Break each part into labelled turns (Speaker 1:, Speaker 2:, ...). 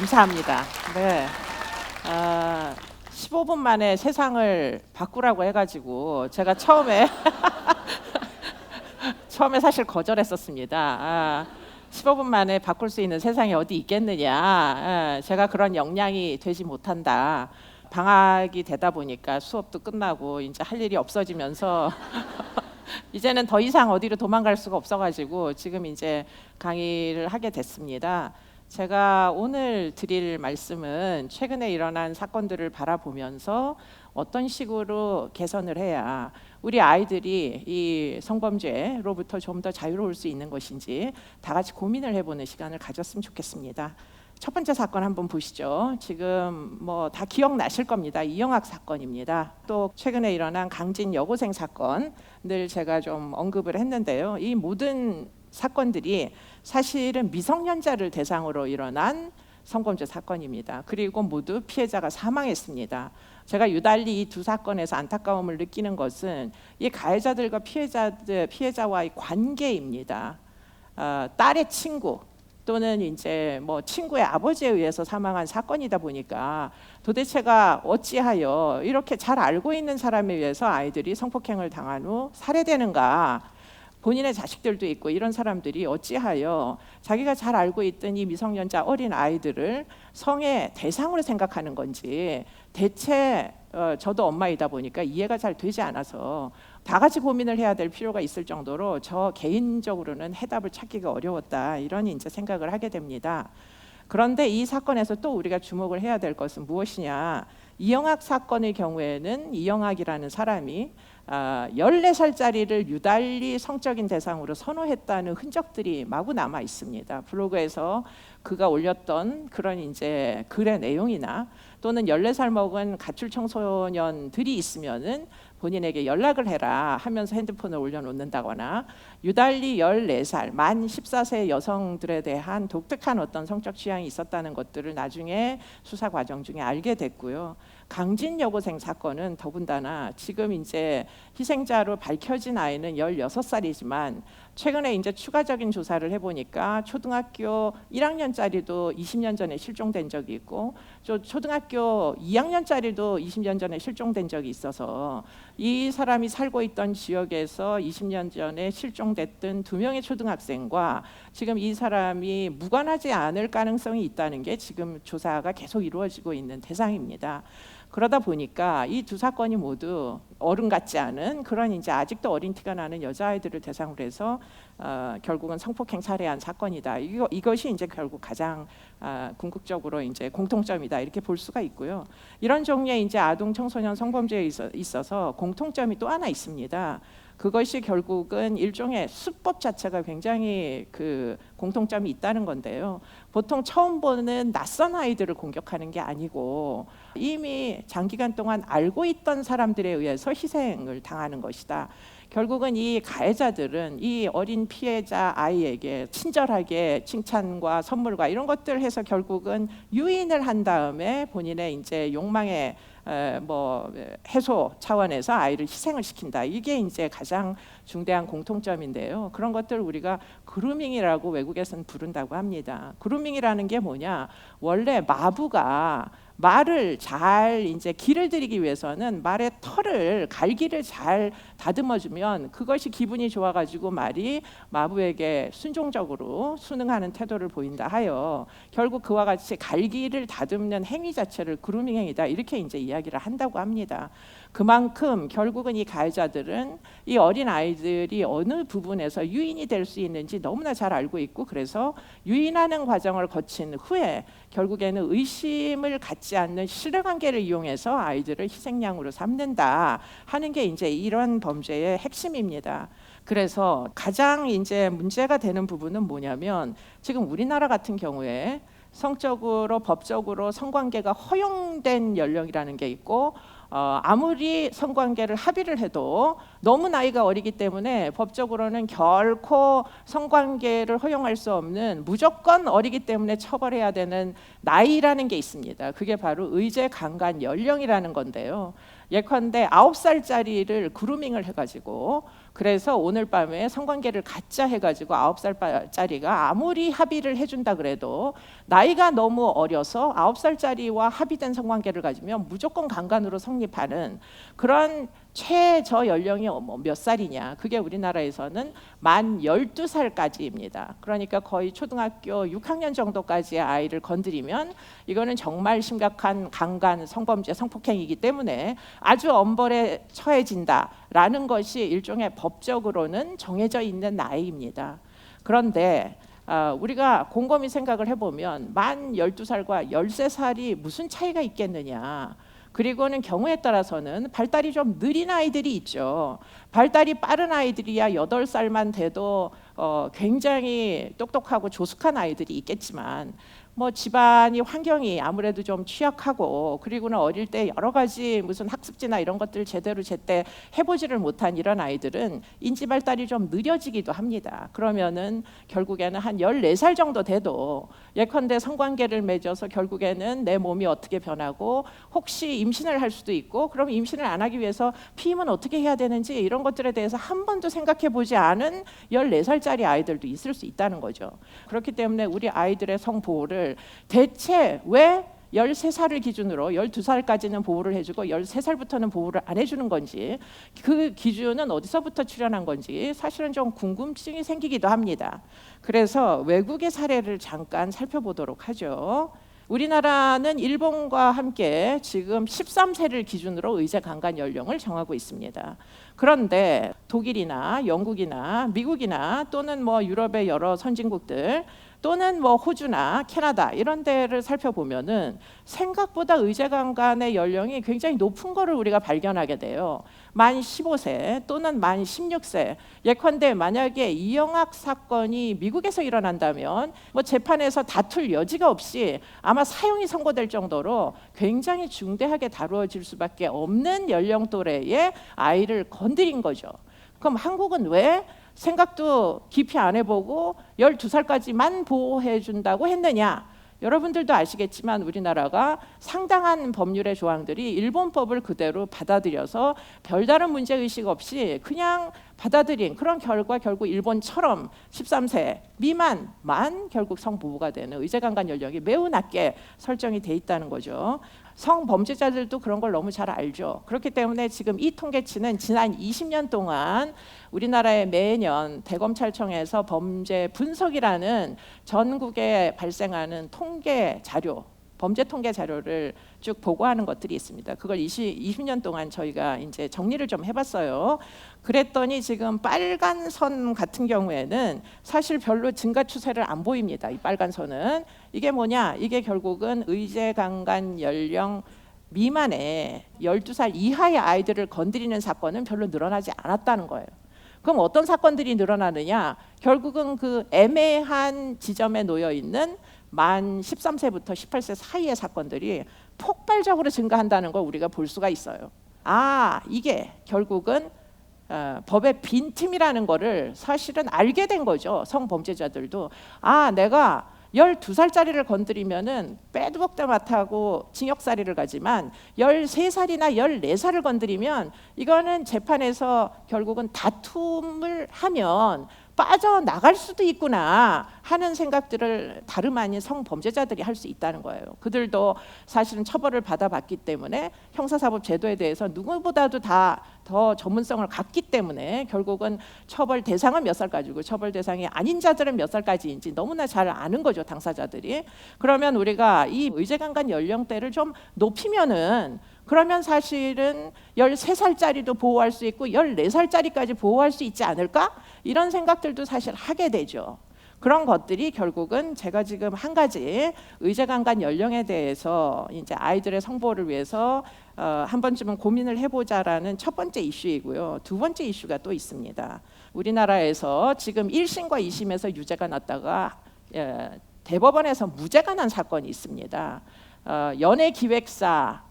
Speaker 1: 감사합니다. 네. 15분 만에 세상을 바꾸라고 해가지고 제가 처음에 사실 거절했었습니다. 15분 만에 바꿀 수 있는 세상이 어디 있겠느냐. 제가 그런 역량이 되지 못한다. 방학이 되다 보니까 수업도 끝나고 이제 할 일이 없어지면서 이제는 더 이상 어디로 도망갈 수가 없어가지고 지금 이제 강의를 하게 됐습니다. 제가 오늘 드릴 말씀은 최근에 일어난 사건들을 바라보면서 어떤 식으로 개선을 해야 우리 아이들이 이 성범죄로부터 좀 더 자유로울 수 있는 것인지 다 같이 고민을 해보는 시간을 가졌으면 좋겠습니다. 첫 번째 사건 한번 보시죠. 지금 뭐 다 기억나실 겁니다. 이영학 사건입니다. 또 최근에 일어난 강진 여고생 사건들 제가 좀 언급을 했는데요. 이 모든 사건들이 사실은 미성년자를 대상으로 일어난 성범죄 사건입니다. 그리고 모두 피해자가 사망했습니다. 제가 유달리 이 두 사건에서 안타까움을 느끼는 것은 이 가해자들과 피해자와의 관계입니다. 딸의 친구 또는 이제 뭐 친구의 아버지에 의해서 사망한 사건이다 보니까 도대체가 어찌하여 이렇게 잘 알고 있는 사람에 의해서 아이들이 성폭행을 당한 후 살해되는가? 본인의 자식들도 있고 이런 사람들이 어찌하여 자기가 잘 알고 있던 이 미성년자 어린 아이들을 성의 대상으로 생각하는 건지 대체 저도 엄마이다 보니까 이해가 잘 되지 않아서 다 같이 고민을 해야 될 필요가 있을 정도로 저 개인적으로는 해답을 찾기가 어려웠다 이런 이제 생각을 하게 됩니다. 그런데 이 사건에서 또 우리가 주목을 해야 될 것은 무엇이냐? 이영학 사건의 경우에는 이영학이라는 사람이 14살짜리를 유달리 성적인 대상으로 선호했다는 흔적들이 마구 남아 있습니다. 블로그에서 그가 올렸던 그런 이제 글의 내용이나 또는 14살 먹은 가출 청소년들이 있으면은 본인에게 연락을 해라 하면서 핸드폰을 올려놓는다거나 유달리 14살 만 14세 여성들에 대한 독특한 어떤 성적 취향이 있었다는 것들을 나중에 수사 과정 중에 알게 됐고요. 강진 여고생 사건은 더군다나 지금 이제 희생자로 밝혀진 아이는 16살이지만 최근에 이제 추가적인 조사를 해보니까 초등학교 1학년짜리도 20년 전에 실종된 적이 있고 초등학교 2학년짜리도 20년 전에 실종된 적이 있어서 이 사람이 살고 있던 지역에서 20년 전에 실종됐던 2명의 초등학생과 지금 이 사람이 무관하지 않을 가능성이 있다는 게 지금 조사가 계속 이루어지고 있는 대상입니다. 그러다 보니까 이 두 사건이 모두 어른 같지 않은 그런 이제 아직도 어린 티가 나는 여자아이들을 대상으로 해서 결국은 성폭행 살해한 사건이다. 이것이 이제 결국 가장 궁극적으로 이제 공통점이다 이렇게 볼 수가 있고요. 이런 종류의 이제 아동 청소년 성범죄에 있어서 공통점이 또 하나 있습니다. 그것이 결국은 일종의 수법 자체가 굉장히 그 공통점이 있다는 건데요. 보통 처음 보는 낯선 아이들을 공격하는 게 아니고 이미 장기간 동안 알고 있던 사람들에 의해서 희생을 당하는 것이다. 결국은 이 가해자들은 이 어린 피해자 아이에게 친절하게 칭찬과 선물과 이런 것들 해서 결국은 유인을 한 다음에 본인의 이제 욕망의 뭐 해소 차원에서 아이를 희생을 시킨다. 이게 이제 가장 중대한 공통점인데요. 그런 것들 우리가 그루밍이라고 외국에서는 부른다고 합니다. 그루밍이라는 게 뭐냐? 원래 마부가 말을 잘 이제 기를 들이기 위해서는 말의 털을 갈기를 잘 다듬어주면 그것이 기분이 좋아가지고 말이 마부에게 순종적으로 순응하는 태도를 보인다 하여 결국 그와 같이 갈기를 다듬는 행위 자체를 그루밍 행위다 이렇게 이제 이야기를 한다고 합니다. 그만큼 결국은 이 가해자들은 이 어린 아이들이 어느 부분에서 유인이 될 수 있는지 너무나 잘 알고 있고 그래서 유인하는 과정을 거친 후에 결국에는 의심을 갖지 않는 신뢰관계를 이용해서 아이들을 희생양으로 삼는다 하는 게 이제 이런 범죄의 핵심입니다. 그래서 가장 이제 문제가 되는 부분은 뭐냐면 지금 우리나라 같은 경우에 성적으로 법적으로 성관계가 허용된 연령이라는 게 있고 아무리 성관계를 합의를 해도 너무 나이가 어리기 때문에 법적으로는 결코 성관계를 허용할 수 없는 무조건 어리기 때문에 처벌해야 되는 나이라는 게 있습니다. 그게 바로 의제 강간 연령이라는 건데요. 예컨대 9살짜리를 그루밍을 해가지고 그래서 오늘 밤에 성관계를 갖자 해가지고 9살짜리가 아무리 합의를 해준다 그래도 나이가 너무 어려서 9살짜리와 합의된 성관계를 가지면 무조건 강간으로 성립하는 그런 최저 연령이 몇 살이냐, 그게 우리나라에서는 만 12살까지입니다. 그러니까 거의 초등학교 6학년 정도까지의 아이를 건드리면 이거는 정말 심각한 강간, 성범죄, 성폭행이기 때문에 아주 엄벌에 처해진다라는 것이 일종의 법적으로는 정해져 있는 나이입니다. 그런데 우리가 곰곰이 생각을 해보면 만 12살과 13살이 무슨 차이가 있겠느냐. 그리고는 경우에 따라서는 발달이 좀 느린 아이들이 있죠. 발달이 빠른 아이들이야 8살만 돼도 굉장히 똑똑하고 조숙한 아이들이 있겠지만 뭐 집안이 환경이 아무래도 좀 취약하고 그리고는 어릴 때 여러 가지 무슨 학습지나 이런 것들을 제대로 제때 해보지를 못한 이런 아이들은 인지 발달이 좀 느려지기도 합니다. 그러면은 결국에는 한 14살 정도 돼도 예컨대 성관계를 맺어서 결국에는 내 몸이 어떻게 변하고 혹시 임신을 할 수도 있고 그럼 임신을 안 하기 위해서 피임은 어떻게 해야 되는지 이런 것들에 대해서 한 번도 생각해 보지 않은 14살짜리 아이들도 있을 수 있다는 거죠. 그렇기 때문에 우리 아이들의 성보호를 대체 왜 13살을 기준으로 12살까지는 보호를 해주고 13살부터는 보호를 안 해주는 건지, 그 기준은 어디서부터 출현한 건지 사실은 좀 궁금증이 생기기도 합니다. 그래서 외국의 사례를 잠깐 살펴보도록 하죠. 우리나라는 일본과 함께 지금 13세를 기준으로 의제 강간 연령을 정하고 있습니다. 그런데 독일이나 영국이나 미국이나 또는 뭐 유럽의 여러 선진국들 또는 뭐 호주나 캐나다 이런 데를 살펴보면은 생각보다 의제 강간의 연령이 굉장히 높은 거를 우리가 발견하게 돼요. 만 15세 또는 만 16세. 예컨대 만약에 이영학 사건이 미국에서 일어난다면 뭐 재판에서 다툴 여지가 없이 아마 사형이 선고될 정도로 굉장히 중대하게 다루어질 수밖에 없는 연령 또래의 아이를 건드린 거죠. 그럼 한국은 왜 생각도 깊이 안 해보고 12살까지만 보호해 준다고 했느냐? 여러분들도 아시겠지만 우리나라가 상당한 법률의 조항들이 일본법을 그대로 받아들여서 별다른 문제의식 없이 그냥 받아들인 그런 결과 결국 일본처럼 13세 미만만 결국 성보호가 되는 의제강간 연령이 매우 낮게 설정이 돼 있다는 거죠. 성범죄자들도 그런 걸 너무 잘 알죠. 그렇기 때문에 지금 이 통계치는 지난 20년 동안 우리나라의 매년 대검찰청에서 범죄 분석이라는 전국에 발생하는 통계 자료, 범죄 통계 자료를 쭉 보고하는 것들이 있습니다. 그걸 20년 동안 저희가 이제 정리를 좀 해봤어요. 그랬더니 지금 빨간 선 같은 경우에는 사실 별로 증가 추세를 안 보입니다. 이 빨간 선은 이게 뭐냐? 이게 결국은 의제 강간 연령 미만의 12살 이하의 아이들을 건드리는 사건은 별로 늘어나지 않았다는 거예요. 그럼 어떤 사건들이 늘어나느냐? 결국은 그 애매한 지점에 놓여 있는 만 13세부터 18세 사이의 사건들이 폭발적으로 증가한다는 걸 우리가 볼 수가 있어요. 이게 결국은 법의 빈틈이라는 거를 사실은 알게 된 거죠. 성범죄자들도 내가 12살짜리를 건드리면은 빼도 박도 못하고 징역살이를 가지만 13살이나 14살을 건드리면 이거는 재판에서 결국은 다툼을 하면 빠져나갈 수도 있구나 하는 생각들을 다름 아닌 성범죄자들이 할 수 있다는 거예요. 그들도 사실은 처벌을 받아봤기 때문에 형사사법 제도에 대해서 누구보다도 다 더 전문성을 갖기 때문에 결국은 처벌 대상은 몇 살까지고 처벌 대상이 아닌 자들은 몇 살까지인지 너무나 잘 아는 거죠, 당사자들이. 그러면 우리가 이 의제강간 연령대를 좀 높이면은 그러면 사실은 13살짜리도 보호할 수 있고 14살짜리까지 보호할 수 있지 않을까? 이런 생각들도 사실 하게 되죠. 그런 것들이 결국은 제가 지금 한 가지 의제강간 연령에 대해서 이제 아이들의 성보호를 위해서 한 번쯤은 고민을 해보자라는 첫 번째 이슈이고요. 두 번째 이슈가 또 있습니다. 우리나라에서 지금 1심과 2심에서 유죄가 났다가 대법원에서 무죄가 난 사건이 있습니다. 연예기획사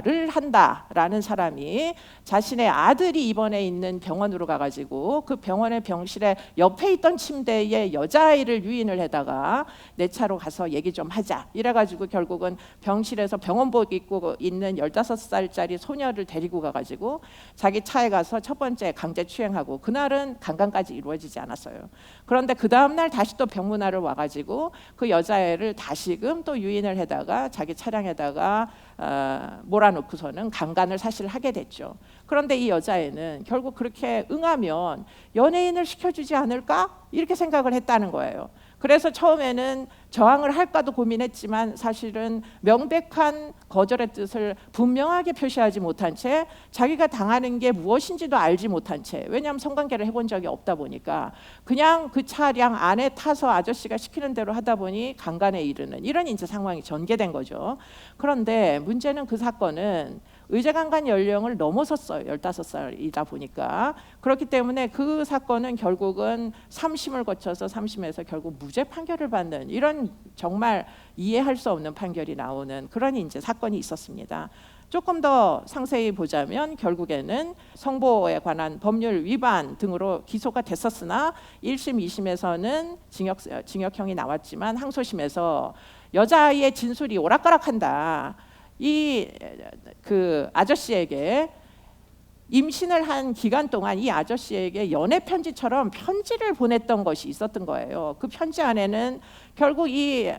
Speaker 1: 를 한다라는 사람이 자신의 아들이 입원해 있는 병원으로 가가지고 그 병원의 병실에 옆에 있던 침대에 여자아이를 유인을 해다가 내 차로 가서 얘기 좀 하자 이래가지고 결국은 병실에서 병원복 입고 있는 15살짜리 소녀를 데리고 가가지고 자기 차에 가서 첫 번째 강제 추행하고, 그날은 강간까지 이루어지지 않았어요. 그런데 그 다음날 다시 또 병문안을 와가지고 그 여자애를 다시금 또 유인을 해다가 자기 차량에다가 몰아놓고서는 강간을 사실 하게 됐죠. 그런데 이 여자애는 결국 그렇게 응하면 연예인을 시켜주지 않을까? 이렇게 생각을 했다는 거예요. 그래서 처음에는 저항을 할까도 고민했지만 사실은 명백한 거절의 뜻을 분명하게 표시하지 못한 채 자기가 당하는 게 무엇인지도 알지 못한 채, 왜냐하면 성관계를 해본 적이 없다 보니까 그냥 그 차량 안에 타서 아저씨가 시키는 대로 하다 보니 강간에 이르는 이런 이제 상황이 전개된 거죠. 그런데 문제는 그 사건은 의제강간 연령을 넘어섰어요. 15살이다 보니까. 그렇기 때문에 그 사건은 결국은 3심을 거쳐서 3심에서 결국 무죄 판결을 받는 이런 정말 이해할 수 없는 판결이 나오는 그런 이제 사건이 있었습니다. 조금 더 상세히 보자면 결국에는 성보에 관한 법률 위반 등으로 기소가 됐었으나 1심, 2심에서는 징역형이 나왔지만 항소심에서 여자아이의 진술이 오락가락한다. 그 아저씨에게 임신을 한 기간 동안 이 아저씨에게 연애 편지처럼 편지를 보냈던 것이 있었던 거예요. 그 편지 안에는 결국 이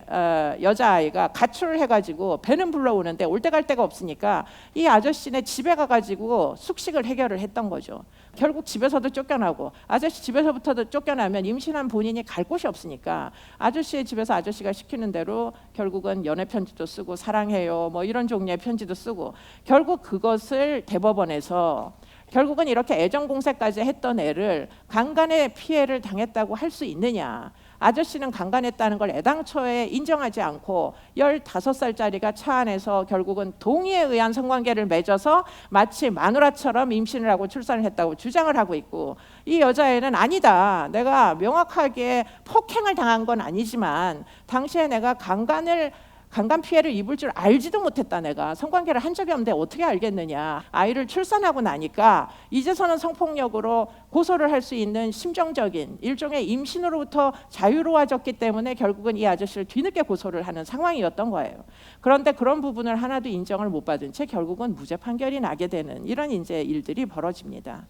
Speaker 1: 여자아이가 가출을 해가지고 배는 불러오는데 올 데 갈 데가 없으니까 이 아저씨네 집에 가가지고 숙식을 해결을 했던 거죠. 결국 집에서도 쫓겨나고 아저씨 집에서부터도 쫓겨나면 임신한 본인이 갈 곳이 없으니까 아저씨의 집에서 아저씨가 시키는 대로 결국은 연애 편지도 쓰고 사랑해요 뭐 이런 종류의 편지도 쓰고, 결국 그것을 대법원에서 결국은 이렇게 애정 공세까지 했던 애를 강간의 피해를 당했다고 할 수 있느냐. 아저씨는 강간했다는 걸 애당초에 인정하지 않고 15살짜리가 차 안에서 결국은 동의에 의한 성관계를 맺어서 마치 마누라처럼 임신을 하고 출산을 했다고 주장을 하고 있고, 이 여자애는 아니다. 내가 명확하게 폭행을 당한 건 아니지만 당시에 내가 강간 피해를 입을 줄 알지도 못했다. 내가 성관계를 한 적이 없는데 어떻게 알겠느냐. 아이를 출산하고 나니까 이제서는 성폭력으로 고소를 할 수 있는 심정적인 일종의 임신으로부터 자유로워졌기 때문에 결국은 이 아저씨를 뒤늦게 고소를 하는 상황이었던 거예요. 그런데 그런 부분을 하나도 인정을 못 받은 채 결국은 무죄 판결이 나게 되는 이런 이제 일들이 벌어집니다.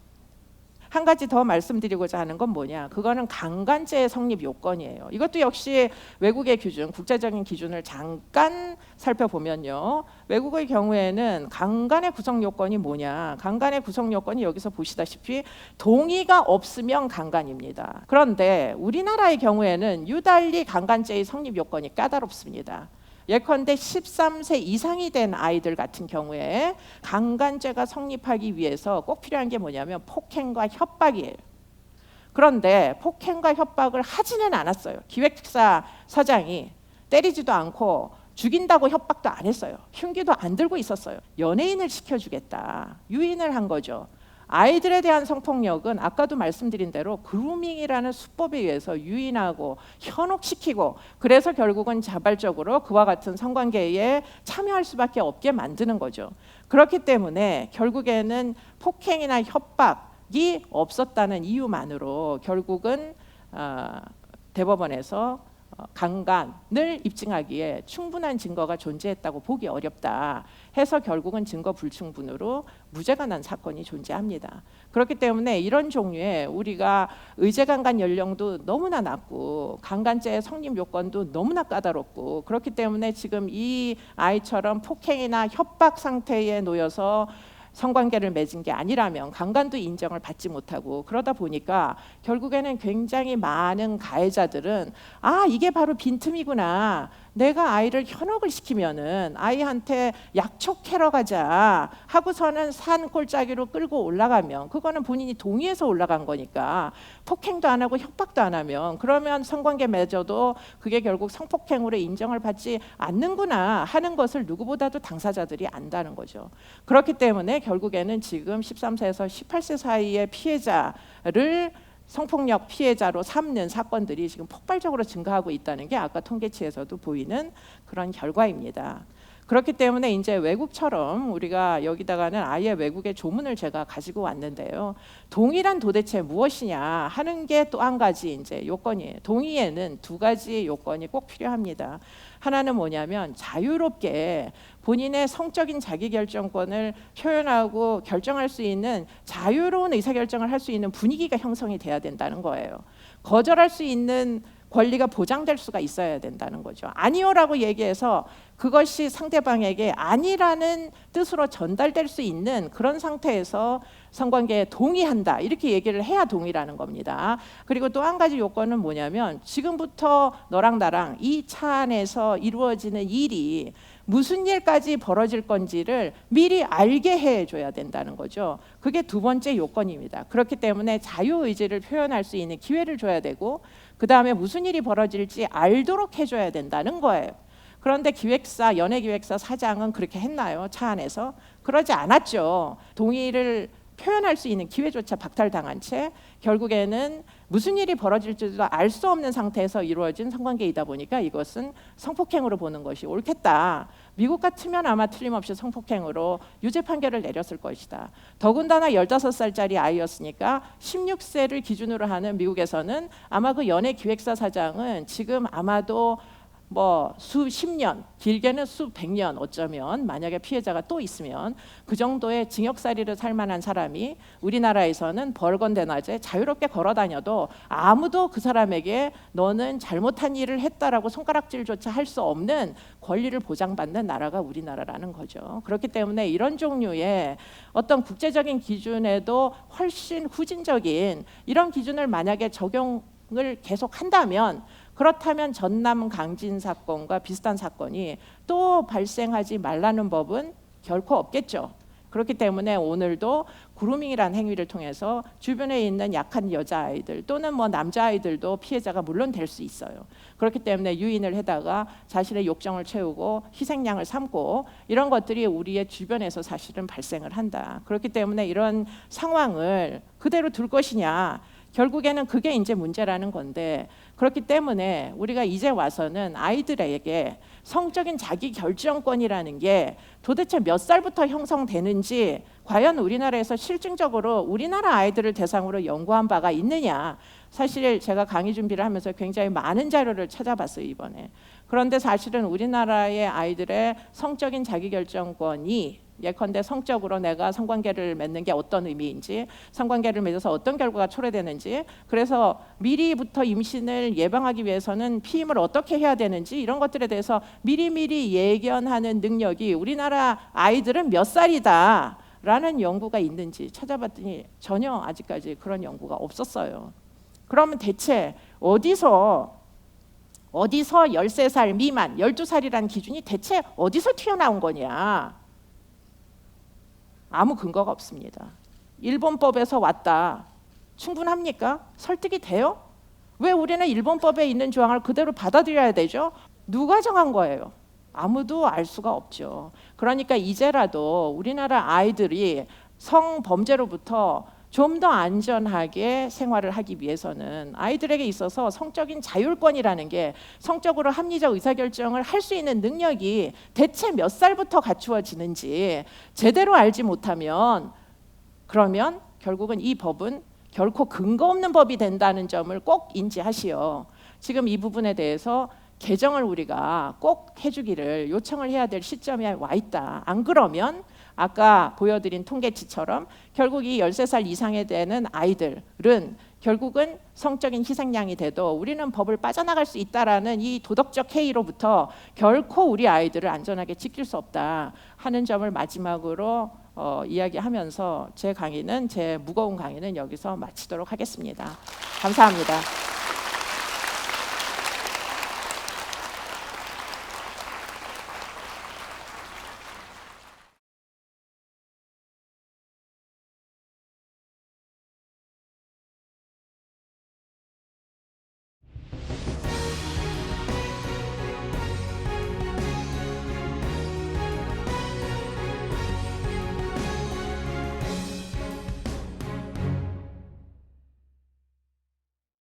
Speaker 1: 한 가지 더 말씀드리고자 하는 건 뭐냐, 그거는 강간죄의 성립 요건이에요. 이것도 역시 외국의 기준, 국제적인 기준을 잠깐 살펴보면요, 외국의 경우에는 강간의 구성 요건이 뭐냐, 강간의 구성 요건이 여기서 보시다시피 동의가 없으면 강간입니다. 그런데 우리나라의 경우에는 유달리 강간죄의 성립 요건이 까다롭습니다. 예컨대 13세 이상이 된 아이들 같은 경우에 강간죄가 성립하기 위해서 꼭 필요한 게 뭐냐면 폭행과 협박이에요. 그런데 폭행과 협박을 하지는 않았어요. 기획사 사장이 때리지도 않고 죽인다고 협박도 안 했어요. 흉기도 안 들고 있었어요. 연예인을 시켜주겠다. 유인을 한 거죠. 아이들에 대한 성폭력은 아까도 말씀드린 대로 그루밍이라는 수법에 의해서 유인하고 현혹시키고, 그래서 결국은 자발적으로 그와 같은 성관계에 참여할 수밖에 없게 만드는 거죠. 그렇기 때문에 결국에는 폭행이나 협박이 없었다는 이유만으로 결국은 대법원에서 강간을 입증하기에 충분한 증거가 존재했다고 보기 어렵다 해서 결국은 증거 불충분으로 무죄가 난 사건이 존재합니다. 그렇기 때문에 이런 종류의 우리가 의제강간 연령도 너무나 낮고 강간죄의 성립 요건도 너무나 까다롭고, 그렇기 때문에 지금 이 아이처럼 폭행이나 협박 상태에 놓여서 성관계를 맺은 게 아니라면 강간도 인정을 받지 못하고, 그러다 보니까 결국에는 굉장히 많은 가해자들은 이게 바로 빈틈이구나. 내가 아이를 현혹을 시키면은 아이한테 약촉해러 가자 하고서는 산 골짜기로 끌고 올라가면 그거는 본인이 동의해서 올라간 거니까, 폭행도 안 하고 협박도 안 하면 그러면 성관계 맺어도 그게 결국 성폭행으로 인정을 받지 않는구나 하는 것을 누구보다도 당사자들이 안다는 거죠. 그렇기 때문에 결국에는 지금 13세에서 18세 사이의 피해자를 성폭력 피해자로 삼는 사건들이 지금 폭발적으로 증가하고 있다는 게 아까 통계치에서도 보이는 그런 결과입니다. 그렇기 때문에 이제 외국처럼 우리가 여기다가는 아예 외국의 조문을 제가 가지고 왔는데요. 동의란 도대체 무엇이냐 하는 게 또 한 가지 이제 요건이에요. 동의에는 두 가지 요건이 꼭 필요합니다. 하나는 뭐냐면 자유롭게 본인의 성적인 자기결정권을 표현하고 결정할 수 있는 자유로운 의사결정을 할 수 있는 분위기가 형성이 돼야 된다는 거예요. 거절할 수 있는 권리가 보장될 수가 있어야 된다는 거죠. 아니요라고 얘기해서 그것이 상대방에게 아니라는 뜻으로 전달될 수 있는 그런 상태에서 성관계에 동의한다 이렇게 얘기를 해야 동의라는 겁니다. 그리고 또 한 가지 요건은 뭐냐면 지금부터 너랑 나랑 이 차 안에서 이루어지는 일이 무슨 일까지 벌어질 건지를 미리 알게 해줘야 된다는 거죠. 그게 두 번째 요건입니다. 그렇기 때문에 자유의지를 표현할 수 있는 기회를 줘야 되고 그 다음에 무슨 일이 벌어질지 알도록 해줘야 된다는 거예요. 그런데 기획사, 연예기획사 사장은 그렇게 했나요? 차 안에서? 그러지 않았죠. 동의를 표현할 수 있는 기회조차 박탈당한 채 결국에는 무슨 일이 벌어질지도 알 수 없는 상태에서 이루어진 성관계이다 보니까 이것은 성폭행으로 보는 것이 옳겠다. 미국 같으면 아마 틀림없이 성폭행으로 유죄 판결을 내렸을 것이다. 더군다나 15살짜리 아이였으니까 16세를 기준으로 하는 미국에서는 아마 그 연예기획사 사장은 지금 아마도 뭐 수십 년, 길게는 수백 년 어쩌면 만약에 피해자가 또 있으면 그 정도의 징역살이를 살 만한 사람이 우리나라에서는 벌건대낮에 자유롭게 걸어다녀도 아무도 그 사람에게 너는 잘못한 일을 했다라고 손가락질조차 할 수 없는 권리를 보장받는 나라가 우리나라라는 거죠. 그렇기 때문에 이런 종류의 어떤 국제적인 기준에도 훨씬 후진적인 이런 기준을 만약에 적용을 계속 한다면 그렇다면 전남 강진 사건과 비슷한 사건이 또 발생하지 말라는 법은 결코 없겠죠. 그렇기 때문에 오늘도 그루밍이라는 행위를 통해서 주변에 있는 약한 여자아이들 또는 뭐 남자아이들도 피해자가 물론 될 수 있어요. 그렇기 때문에 유인을 해다가 자신의 욕정을 채우고 희생양을 삼고 이런 것들이 우리의 주변에서 사실은 발생을 한다. 그렇기 때문에 이런 상황을 그대로 둘 것이냐 결국에는 그게 이제 문제라는 건데 그렇기 때문에 우리가 이제 와서는 아이들에게 성적인 자기 결정권이라는 게 도대체 몇 살부터 형성되는지 과연 우리나라에서 실증적으로 우리나라 아이들을 대상으로 연구한 바가 있느냐. 사실 제가 강의 준비를 하면서 굉장히 많은 자료를 찾아봤어요 이번에. 그런데 사실은 우리나라의 아이들의 성적인 자기결정권이 예컨대 성적으로 내가 성관계를 맺는 게 어떤 의미인지 성관계를 맺어서 어떤 결과가 초래되는지 그래서 미리부터 임신을 예방하기 위해서는 피임을 어떻게 해야 되는지 이런 것들에 대해서 미리미리 예견하는 능력이 우리나라 아이들은 몇 살이다 라는 연구가 있는지 찾아봤더니 전혀 아직까지 그런 연구가 없었어요. 그러면 대체 어디서 13살 미만 12살이라는 기준이 대체 어디서 튀어나온 거냐. 아무 근거가 없습니다. 일본법에서 왔다. 충분합니까? 설득이 돼요? 왜 우리는 일본법에 있는 조항을 그대로 받아들여야 되죠? 누가 정한 거예요? 아무도 알 수가 없죠. 그러니까 이제라도 우리나라 아이들이 성범죄로부터 좀 더 안전하게 생활을 하기 위해서는 아이들에게 있어서 성적인 자율권이라는 게 성적으로 합리적 의사결정을 할 수 있는 능력이 대체 몇 살부터 갖추어지는지 제대로 알지 못하면 그러면 결국은 이 법은 결코 근거 없는 법이 된다는 점을 꼭 인지하시오. 지금 이 부분에 대해서 개정을 우리가 꼭 해주기를 요청을 해야 될 시점에 와 있다. 안 그러면 아까 보여드린 통계치처럼 결국 이 13살 이상에 되는 아이들은 결국은 성적인 희생양이 돼도 우리는 법을 빠져나갈 수 있다라는 이 도덕적 해이로부터 결코 우리 아이들을 안전하게 지킬 수 없다 하는 점을 마지막으로 이야기하면서 제 무거운 강의는 여기서 마치도록 하겠습니다. 감사합니다.